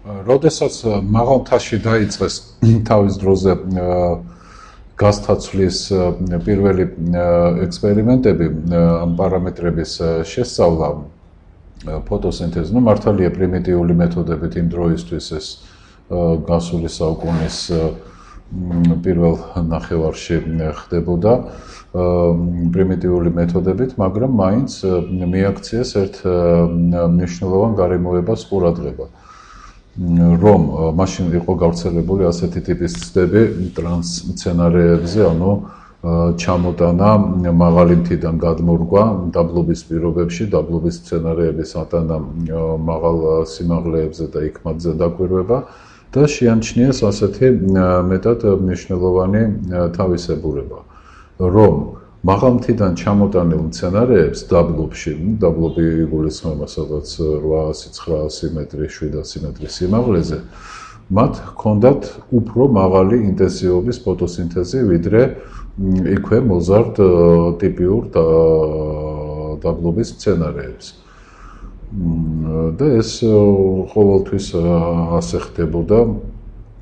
როდესაც მაღალმთაში დაიწყეს თავის დროზე გაზთაცვლის პირველი ექსპერიმენტები ამ პარამეტრების შესწავლა ფოტოსინთეზი, მართალია პრიმიტიული მეთოდებით იმ დროისთვის ეს გასული საუკუნის პირველ ნახევარში ხდებოდა პრიმიტიული მეთოდებით, მაგრამ მაინც მიაქციეს ერთ მნიშვნელოვან გარემოებას ყურადღება. რომ მაშინ იყო გავრცელებული ასეთი ტიპის ცდები ტრანსმცენარეებზე, ანუ ჩამოტანა მაღალი მთიდან გადმორგვა დაბლობის პირობებში, დაბლობის სცენარეების ატანა მაღალ სიმაღლეებზე და იქ მათზე დაკვირვება და შეამჩნიეს ასეთი მეტად მნიშვნელოვანი თავისებურება, რომ მაღალ მთიდან ჩამოტანილ მცენარეებს დაბლობში, დაბლობი იგულისხმება სადაც 800-900 მეტრი, 700 მეტრი სიმაღლეზე, მათ ჰქონდათ უფრო მაღალი ინტენსივობის ფოტოსინთეზი, ვიდრე იქვე მოზარდ ტიპიურ დაბლობის მცენარეებს. და ეს ყოველთვის ასე ხდებოდა,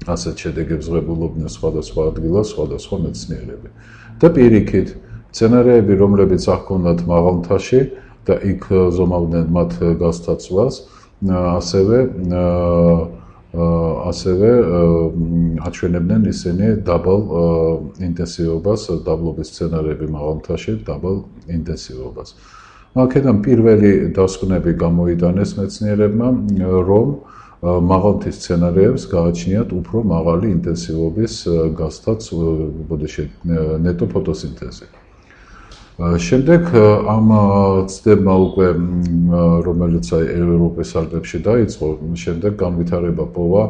ასეთ შედეგებს ღებულობდნენ სხვადასხვა ადგილას, სხვადასხვა მეცნიერები. და პირიქით, მცენარეები, რომლებიც აჰქონდათ მაღალ მთაში და იქ ზომავდნენ მათ გაზთაცვლას, ასევე აჩვენებდნენ ისინი დაბალ ინტენსივობას, დაბლობის სცენარეები მაღალ მთაში დაბალ ინტენსივობას. აქედან პირველი დასკვნები გამოიტანეს მეცნიერებმა, რომ მაღალ მთის სცენარეებს გააჩნიათ უფრო მაღალი ინტენსივობის ნეტო ფოტოსინთეზი. შემდეგ ამ ცდებმა უკვე, რომელიც ევროპის ალპებში დაიწყო, შემდეგ განვითარება პოვა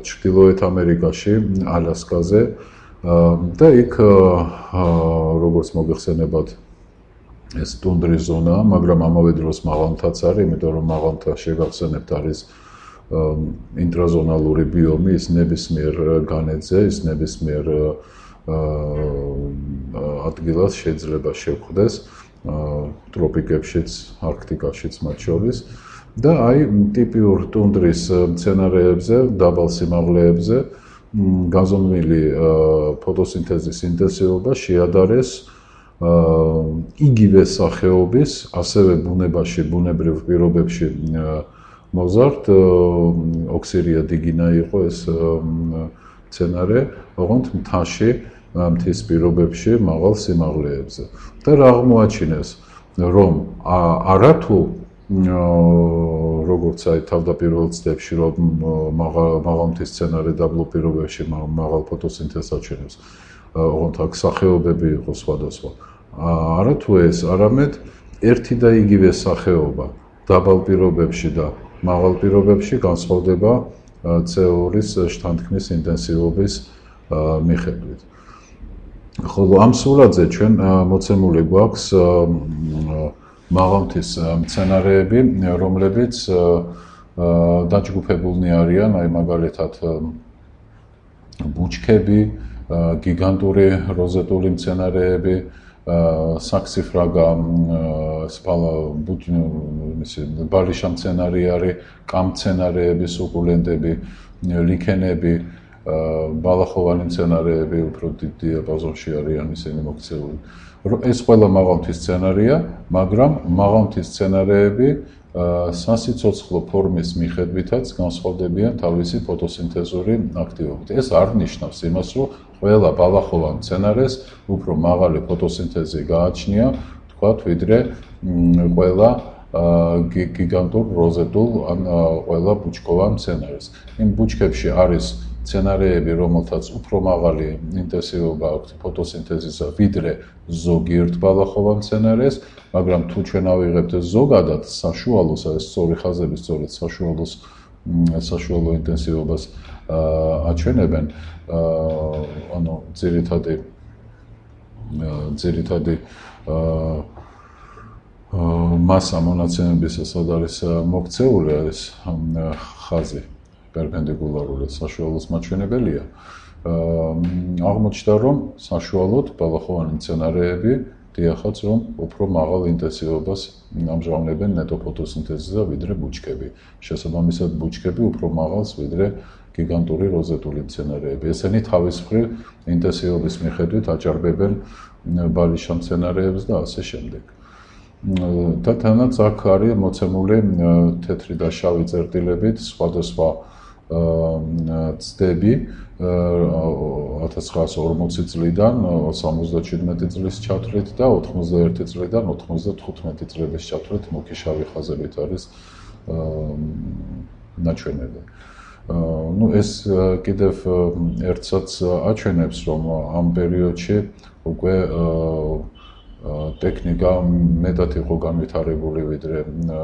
ჩრდილოეთ ამერიკაში, ალასკაზე და იქ როგორც მოგეხსენებათ ეს ტუნდრის ზონაა, მაგრამ ამავე დროს მაღალმთაც არის, იმიტომ რომ მაღალმთა შეგახსენებთ არის ინტრაზონალური ბიომი, ის ნებისმიერ განედზე, ის ნებისმიერ ადგილას შეიძლება შევხვდეს, ტროპიკებშიც, არქტიკაშიც მათ შორის და აი ტიპიურ ტუნდრის მცენარეებზე, დაბალ სიმაღლეებზე გაზომვილი ფოტოსინთეზის ინტენსივობა შეადარეს იგივე სახეობის, ასევე ბუნებაში, ბუნებრივ პირობებში მოზარდ ოქსირია დინგინა იყო ეს მცენარე, ოღონდ მთაში, მთის პირობებში, მაღალ სიმაღლეებზე. და რა აღმოაჩინეს, რომ არათუ როგორც აი თავდაპირველ ცდებში, რომ მაღალ მთის სცენარე დაბლობ პირობებში მაღალ ფოტოსინთეზს აჩვენებს, ოღონდ აქ სახეობები იყო სხვადასხვა. არათუ ეს, არამედ ერთი და იგივე სახეობა დაბალ პირობებში და მაღალ პირობებში განსხვავდება CO2-ის შთანთქმის ინტენსივობის მიხედვით. ხოლო ამ სურათზე ჩვენ მოცემული გვაქვს მაღალმთის მცენარეები, რომლებიც დაჯგუფებულნი არიან, აი მაგალითად ბუჩქები, გიგანტური როზეტული მცენარეები, საქსიფრაგა, ბალიშა მცენარე არის, კამცენარეები, სუკულენტები, ლიქენები, ბალახოვანი მცენარეები უფრო დიდ დიაპაზონში არიან ისინი მოქცეული. ეს ყველა მაღალმთის მცენარეა, მაგრამ მაღალმთის მცენარეები სასიცოცხლო ფორმის მიხედვითაც განსხვავდებიან თავისი ფოტოსინთეზური აქტივობით. ეს არ ნიშნავს იმას, რომ ყველა ბალახოვან მცენარეს უფრო მაღალი ფოტოსინთეზი გააჩნია, თქვათ, ვიდრე ყველა გიგანტურ როზეტულ ან ყველა ბუჩქოვან მცენარეს. იმ ბუჩქებში არის მცენარეები, რომელთაც უფრო მაღალი ინტენსივობა აქვს ფოტოსინთეზისა, ვიდრე ზოგიერთ ბალახოვან მცენარეს, მაგრამ თუ ჩვენ ავიღებთ ზოგადად საშუალოს, ეს სწორი ხაზები სწორედ საშუალო ინტენსივობას აჩვენებენ, ანუ ძირითადი მასა მონაცემებისას არის მოქცეული არის ხაზი პერპენდიკულარული საშუალოს მაჩვენებელია. აღმოჩნდა, რომ საშუალოდ ბალახოვანი მცენარეები ვხვდიახაც, რომ უფრო მაღალ ინტენსივობას ამჟღავნებენ ნეტო ფოტოსინთეზზე ვიდრე ბუჩქები. შესაბამისად, ბუჩქები უფრო მაღალს ვიდრე გიგანტური როზეტული მცენარეები. ესენი თავის მხრივ ინტენსივობის მიხედვით აჭარბებენ ბალიშა მცენარეებს და ასე შემდეგ. და თანაც აქ არის მოცემული თეთრი და შავი წერტილებით სხვადასხვა ცდები 1940 წლიდან 77 წლის ჩათვლით და 91 წლიდან 95 წლების ჩათვლით მუქი-შავი ხაზებით არის ნაჩვენები. ეს კიდევ ერთსაც აჩვენებს, რომ ამ პერიოდში უკვე ტექნიკა მეტად იყო განვითარებული ვიდრე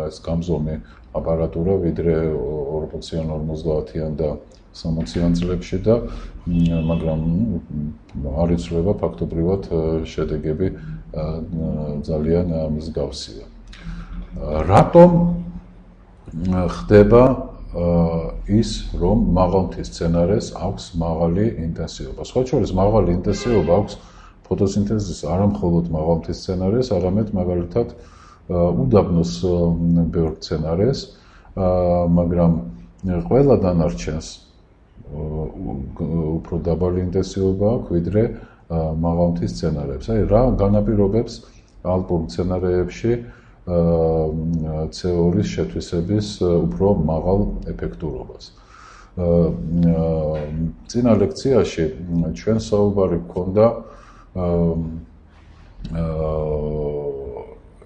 ეს გამზომი აპარატურა, ვიდრე 40-იან, 50-იან და 60-იან წლებში და მაგრამ არ იცვლება ფაქტობრივად შედეგები ძალიან მსგავსია. რატომ ხდება ის, რომ მაღალმთის მცენარეს აქვს მაღალი ინტენსივობა? სხვა შორის მაღალი ინტენსივობა აქვს ფოტოსინთეზის არა მხოლოდ მაღალმთის მცენარეს, არამედ მაგალითად უდაბნოს ბევრ მცენარეს, მაგრამ ყველა დანარჩენს უფრო დაბალი ინტენსივობა აქვს ვიდრე მაღალმთის მცენარეებს. აი რა განაპირობებს ალპურ მცენარეებში CO2-ის შეთვისების უფრო მაღალ ეფექტურობას. წინა ლექციაში ჩვენ საუბარი გქონდა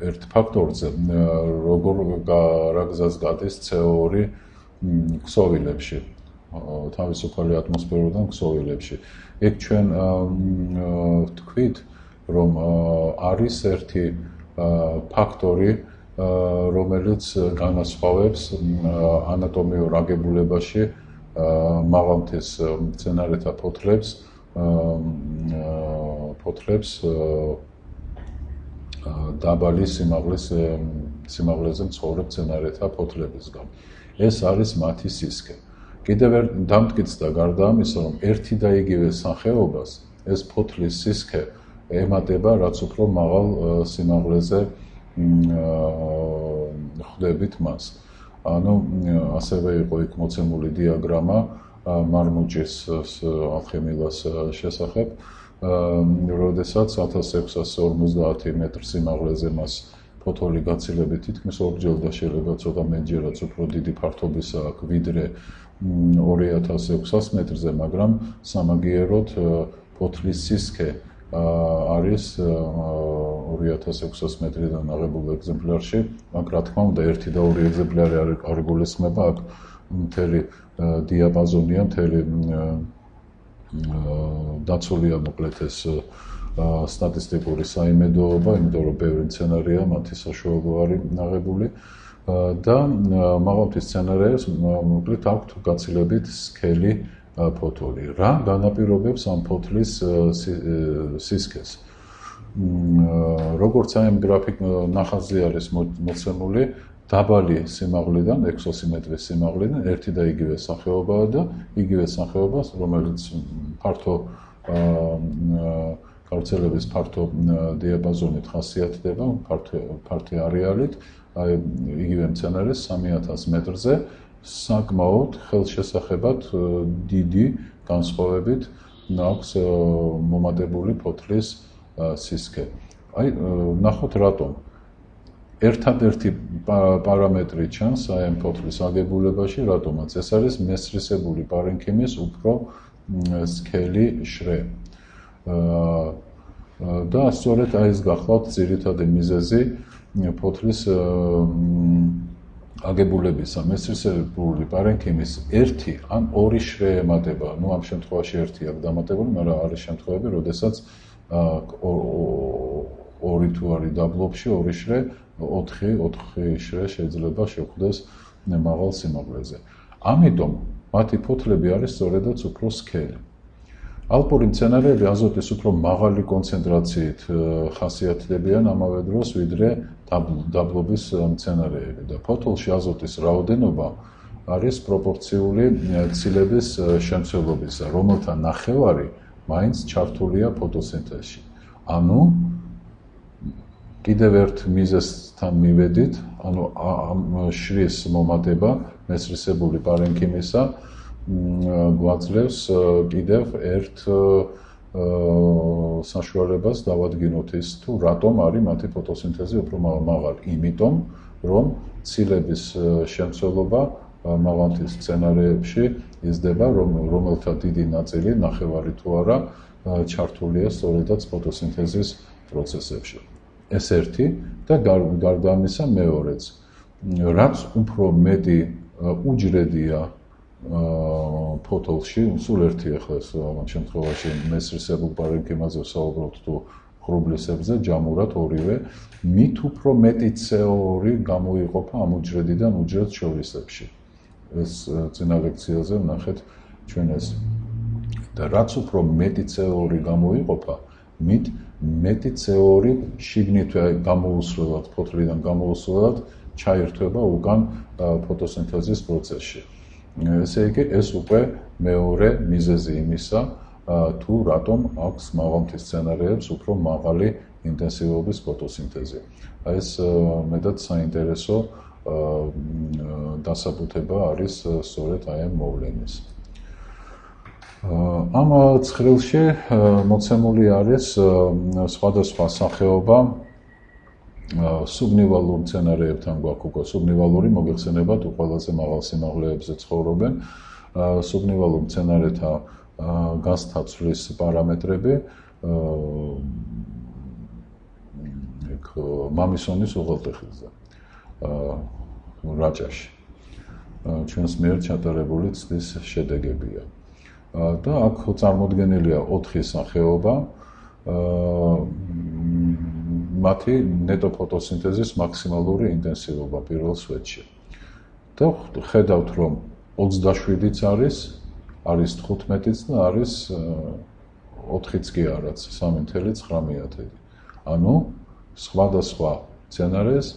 ერთ ფაქტორზე, როგორ რა გზას გადის CO2 ქსოვილებში, თავისუფალი ატმოსფეროდან ქსოვილებში. ეგ ჩვენ ვთქვით, რომ არის ერთი ფაქტორი, რომელიც განასხვავებს ანატომიურ აგებულებაში მაღალმთის მცენარეთა ფოთლებს დაბალი სიმაღლეზე მცხოვრებ მცენარეთა ფოთლებისგან. ეს არის მათი სისქე. კიდევ დამტკიცდა გარდა ამისა, რომ ერთი და იგივე სახეობას ეს ფოთლის სისქე ემატება, რაც უფრო მაღალ სიმაღლეზე ხვდებით მას. ანუ ასევე იყო იქ მოცემული დიაგრამა მარმუჭის ალხემილას შესახებ, როდესაც 1650 მეტრ სიმაღლეზე მას ფოთოლი გაცილებით თითქმის ორჯერ და შეიძლება ცოტა მეტჯერაც უფრო დიდი ფართობისა აქვს ვიდრე 2600 მეტრზე, მაგრამ სამაგიეროდ ფოთლის სისქე არის 2600 მეტრიდან აღებულ ეგზემპლარში, აქ რა თქმა უნდა 1 და 2 ეგზემპლარი არ გულისხმება, აქ მთელი დიაპაზონია, მთელი დაცულია მოკლედ ეს სტატისტიკური საიმედოობა, იმიტომ რომ ბევრი მცენარეა, მათი საშუალება არის აღებული და მაღალმთის მცენარეებს მოკლედ აქვთ გაცილებით სქელი ფოთოლი. რა განაპირობებს ამ ფოთლის სისქეს? როგორც აი ამ ნახაზზე არის მოცემული, დაბალი სიმაღლიდან, 600 მეტრის სიმაღლიდან ერთი და იგივე სახეობაა და იგივე სახეობას, რომელიც ფართო გავრცელების ფართო დიაპაზონით ხასიათდება, ფართო არეალით, აი იგივე მცენარეს 3000 მეტრზე საკმაოდ ხელშესახებად დიდი განსხვავებით აქვს მომატებული ფოთლის სისქე. აი ნახოთ რატომ. ერთადერთი პარამეტრი ჩანს აი ამ ფოთლის აგებულებაში, რატომაც ეს არის მესრისებული პარენქიმის უფრო სქელი შრე. და სწორედ აი ეს გახლავთ ძირითადი მიზეზი ფოთლის აგებულებისა. მესრისებული პარენქიმის ერთი ან ორი შრე ემატება. ნუ ამ შემთხვევაში ერთი აქვს დამატებული, მაგრამ არის შემთხვევები, როდესაც ორი თუ არის დაბლობში, ორი შრე, 4 შრე შეიძლება შეხვდეს მაღალ სიმაღლეზე. ამიტომ მათი ფოთლები არის სწორედაც უფრო სქელი. ალპური მცენარეები აზოტის უფრო მაღალი კონცენტრაციით ხასიათდებიან ამავე დროს ვიდრე დაბლობის მცენარეები და ფოთოლში აზოტის რაოდენობა არის პროპორციული ცილების შემცველობისა, რომელთა ნახევარი მაინც ჩართულია ფოტოსინთეზში. ანუ კიდევ ერთ მიზეზთან მივედით, ანუ ამ შრის მომატება მესრისებული პარენქიმისა გვაძლევს კიდევ ერთ საშუალებას დავადგინოთ ის თუ რატომ არის მათი ფოტოსინთეზი უფრო მაღალი. იმიტომ, რომ ცილების შემცველობა მაღალმთის სცენარეებში იზრდება, რომელთა დიდი ნაწილი ნახევარი თუ არა ჩართულია სწორედაც ფოტოსინთეზის პროცესებში. ეს ერთი და გარდა ამისა მეორეც. რაც უფრო მეტი უჯრედია ფოთოლში, სულ ერთი ახლა ეს ამ შემთხვევაში მესრისებულ პარენქიმაზე ვსაუბრობთ თუ ღრუბლისებზე, ჯამურად ორივე, მით უფრო მეტი CO2 გამოიყოფა ამ უჯრედიდან უჯრედს შორისებში. ეს წინა ლექციაზე ვნახეთ ჩვენ ეს. და რაც უფრო მეტი CO2 გამოიყოფა, მით მეტი CO2 შიგნით გამოუსვლელად, ფოთლიდან გამოუსვლელად ჩაირთვება უკან ფოტოსინთეზის პროცესში. ესე იგი, ეს უკვე მეორე მიზეზი იმისა, თუ რატომ აქვს მაღალმთის სცენარეებს უფრო მაღალი ინტენსივობის ფოტოსინთეზი. ეს მეტად საინტერესო დასაბუთება არის სწორედ აი ამ მოვლენის. ამ ცხრილში მოცემული არის სხვადასხვა სახეობა სუბნივალურ მცენარეებთან გვაქვს უკვე სუბნივალური მოგეხსენებათ ყველაზე მაღალ სიმაღლეებზე ცხოვრობენ სუბნივალურ მცენარეთა გასთაცვლის პარამეტრები იქ მამისონის უღელტეხილზე რაჭაში ჩვენს მიერ ჩატარებული ცდის შედეგებია და აქ წარმოდგენილია 4 სახეობა მათი ნეტო ფოტოსინთეზის მაქსიმალური ინტენსივობა პირველ სვეტში. და ხედავთ რომ 27-იც არის 15-იც და არის 4-იც კი არაც 3.9. ანუ სხვადასხვა სცენარეს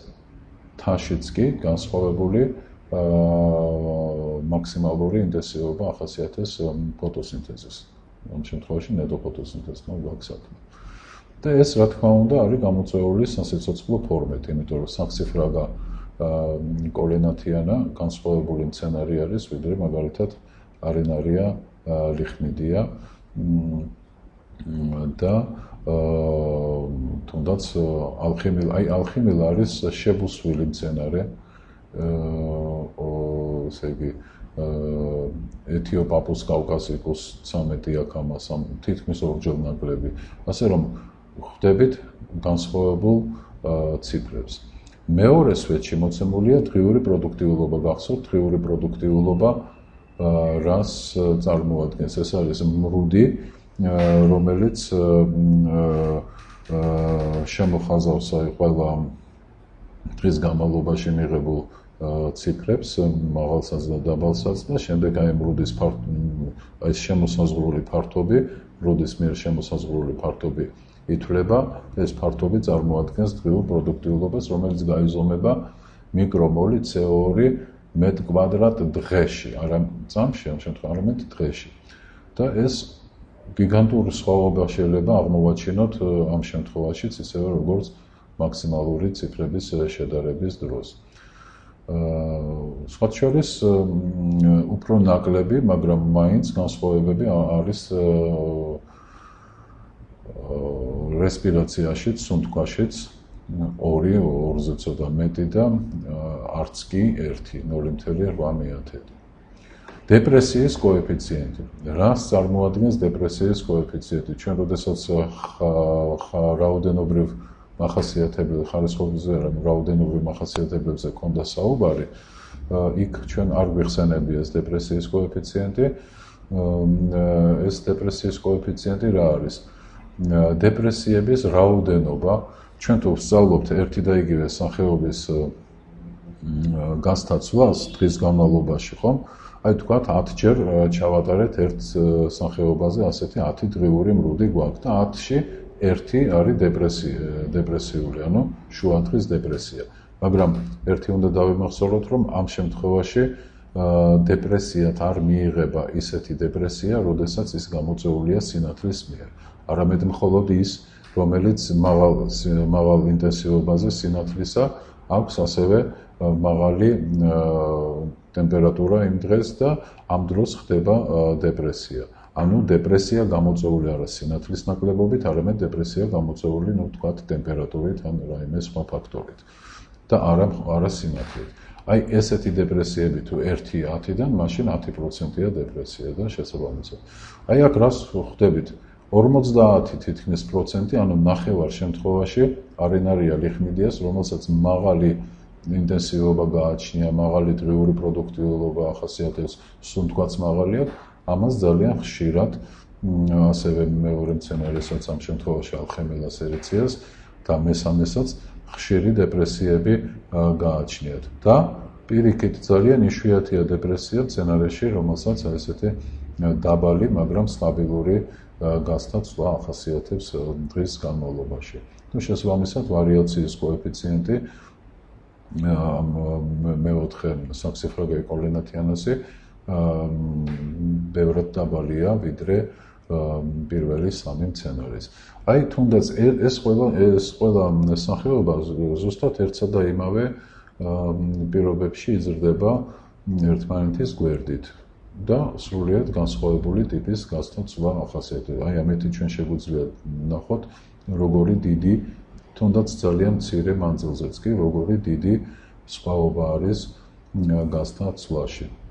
თანშიც კი განსხვავებული მაქსიმალური ინტენსივობა ახასიათებს ფოტოსინთეზის. ამ შემთხვევაში ნეტო ფოტოსინთეზთან გვაქვს საქმე. და ეს რა თქმა უნდა არის გამოწვეული სასიცოცხლო ფორმით, იმიტომ რომ საქსიფრაგა კოლენათიანა განსხვავებული მცენარე არის, ვიდრე მაგალითად არენარია ლიხნიდია და თუნდაც ალხიმილ არის შებუსვილი მცენარე ესე იგი ეთიოპაპუს კავკასიკუს 13 აქ ამას თითქმის ორჯერ ნაკლები ასე რომ ხვდებით განსხვავებულ ციფრებს მეორე სვეტში მოცემულია დღიური პროდუქტიულობა გახსოვთ დღიური პროდუქტიულობა რას წარმოადგენს ეს არის მრუდი რომელიც შემოხაზავს აი ყველა დღის განმავლობაში მიღებულ ციფრებს მაღალსაც და დაბალსაც და შემდეგ აი მრუდის აი შემოსაზღვრული ფართობი მრუდის მიერ შემოსაზღვრული ფართობი ითვლება ეს ფართობი წარმოადგენს დღიურ პროდუქტიულობას რომელიც გაიზომება მიკრომოლი CO2 მეტ კვადრატ დღეში არა წამში ამ შემთხვევაში არამედ დღეში და ეს გიგანტური სხვაობა შეიძლება აღმოვაჩინოთ ამ შემთხვევაშიც ისევე როგორც მაქსიმალური ციფრების შედარების დროს. სხვა შორის უფრო ნაკლები, მაგრამ მაინც განსხვავებები არის რესპირაციაშიც, სუნთქვაშიც 2-2-ზე ცოტა მეტი და არც კი 1.8. დეპრესიის კოეფიციენტი. რას წარმოადგენს დეპრესიის კოეფიციენტი? ჩვენ როდესაც რაოდენობრივ მახასიათებლებზე ხარისხობრივზე რაოდენობრივ მახასიათებლებზე ქონდა საუბარი, იქ ჩვენ არ გვიხსენებია ეს დეპრესიის კოეფიციენტი. ეს დეპრესიის კოეფიციენტი რა არის? დეპრესიების რაოდენობა ჩვენ თუ ვსწავლობთ ერთი და იგივე სახეობის გასთაცვლას დღის განმავლობაში, ხომ? აი თქვათ 10-ჯერ ჩავატარეთ ერთ სახეობაზე ასეთი 10 დღიური მრუდი გვაქვს და 10-ში ერთი არის დეპრესიული, ანუ შუადღის დეპრესია. მაგრამ ერთი უნდა დავიმახსოვროთ, რომ ამ შემთხვევაში დეპრესიათ არ მიიღება ისეთი დეპრესია, როდესაც ის გამოწვეულია სინათლის მიერ. არამედ მხოლოდ ის, რომელიც მაღალ ინტენსივობაზე სინათლისა აქვს ასევე მაღალი ტემპერატურა იმ დღეს და ამ დროს ხდება დეპრესია. ანუ დეპრესია გამოწვეული არა სინათლის ნაკლებობით, არამედ დეპრესია გამოწვეული, თქვათ, ტემპერატურით ან რაიმე სხვა ფაქტორით და არა სინათლით. აი ესეთი დეპრესიები თუ 1-10-დან, მაშინ 10%-ია დეპრესია და შესაბამისად. აი აქ რას ხვდებით? 50 თითქმის პროცენტი, ანუ ნახევარ შემთხვევაში არენარია ლიხმიდიას, რომელსაც მაღალი ინტენსივობა გააჩნია, მაღალი დღიური პროდუქტიულობა ახასიათებს, სუნთქვაც მაღალი აქვს, ამას ძალიან ხშირად, ასევე მეორე მცენარესაც ამ შემთხვევაში ალხემილას ერიციას და მესამესაც ხშირი დეპრესიები გააჩნიათ. და პირიქით ძალიან იშვიათია დეპრესია მცენარეში, რომელსაც ესეთი დაბალი, მაგრამ სტაბილური გასტაცვა ახასიათებს დღის განმავლობაში. შესაბამისად, ვარიაციის კოეფიციენტი მეოთხე საქსიფრაგე კოლენათიანასი ბევრად დაბალია ვიდრე პირველი სამი მცენარის. აი თუნდაც ეს ყველა სახეობა ზუსტად ერთსა და იმავე პირობებში იზრდება ერთმანეთის გვერდით და სრულიად განსხვავებული ტიპის გასტაცვა ახასიათებს. აი ამეთი ჩვენ შეგვიძლია ნახოთ როგორი დიდი, თუნდაც ძალიან მცირე მანძილზეც კი, როგორი დიდი სხვაობა არის გასტაცვლაში.